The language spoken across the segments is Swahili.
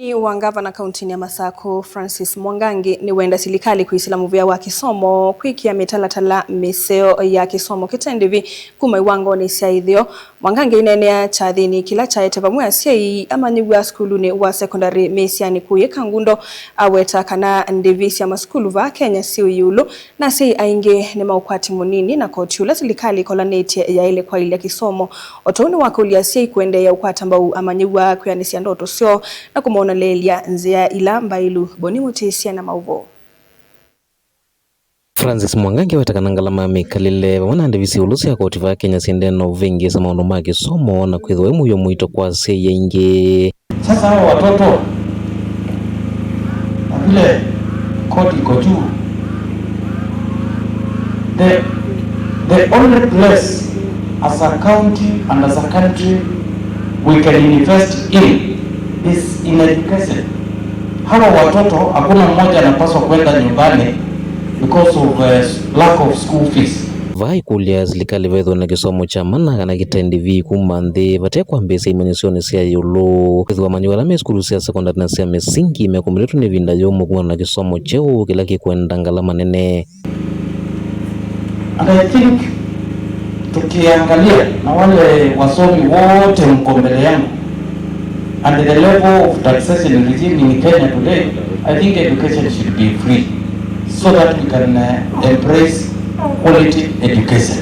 Ni wa gavana kaunti ya Masako Francis Mwangangi ni wenda serikali kuisilamu vya wa kisomo kwikia mitalatala miseo ya kisomo kitendivi kuma iwango ni siaithio. Mwangangi inenea chathini kila chaete pamwe asiai amanyigwa skuluni wa secondary mesiani kuyeka ngundo aweta kana ndivisi ya maskulu va Kenya siu yulu na si ainge ni maukwati munini na kotiula serikali kolaneti ya ile kwa ile kisomo otouni wakuli asiai kuende ya ukwata mbau amanyigwa kuyanisi ndoto sio na kumona lelia nzea ila mbailu boni mutisia na mauvo. Francis Mwangangi watakanangalama mikalile wana ndivisi ulusi ya koti va Kenya sindeno vingi sa maono magi somo na kwithwe muyo muito kwa se yengi. Sasa hao watoto na vile koti iko juu, the only place as a county and as a country we can invest in is in education. Hawa watoto hakuna mmoja anapaswa kwenda nyumbani because of lack of school fees. Vai kulia serikali vetho na kisomo cha mana kana kitendivi kumanthi vatekwa mbesa imanyisione sia yulu kwithwa manyuala me skulu sia secondary na sia mesingi mekomiletu ni vinda yomo kumana na kisomo cheo kila kikwenda ngalama nene. And I think tukiangalia na wale wasomi wote mko mbele yangu and the level of taxation regime in Kenya today, I think education should be free so that we can embrace quality education.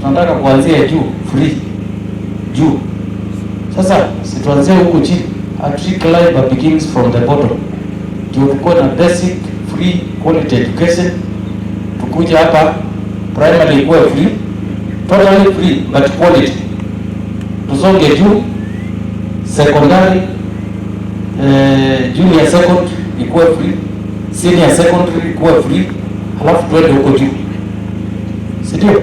Tunataka kuanzia juu, free juu. Sasa situanzie huku chini. A tree climber begins from the bottom. Tukuwe na basic free quality education. Tukuja hapa primary ikuwe free, totally free but quality. Tusonge juu, secondary, junior secondary ikuwe free, senior secondary ikuwe free, halafu tuende huko juu. Sindio?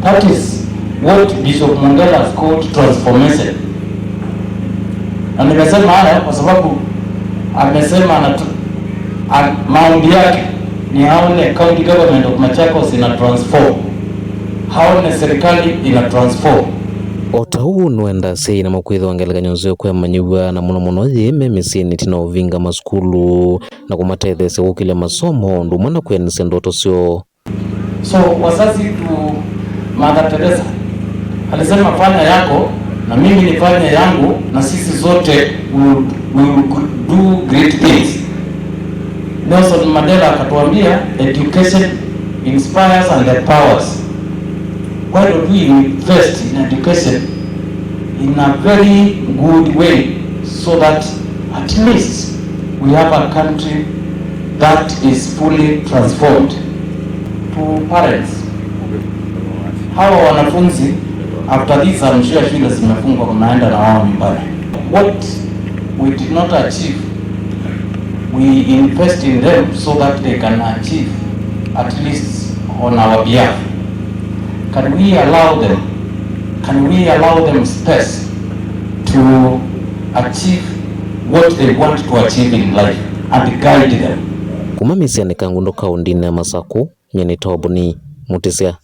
That is what Bishop Mandela has called transformation. Na nimesema haya kwa sababu amesema maombi yake ni haone county government of Machakos ina transform, haone serikali ina transform. Otau nwenda sei na makwitho angeleka nyonzeo kwa manyuwa na muno yeme mesini tina uvinga maskulu na kumatethese ukile masomo ndumana kuyanise ndoto sio. So wazazi tu Mother Teresa alisema fanya yako na mimi nifanye yangu na sisi zote will do great things. Nelson Mandela akatuambia education inspires and empowers. Why don't we invest in education in a very good way so that at least we have a country that is fully transformed? To parents, hawa wanafunzi after this I'm sure shule zimefungwa kunaenda na wao nyumbani. What we did not achieve, we invest in them so that they can achieve at least on our behalf. Can we allow them space to achieve what they want to achieve in life and guide them? Kumamisia ni kangundo kaundini ya Masako nyeni tobuni mutisia.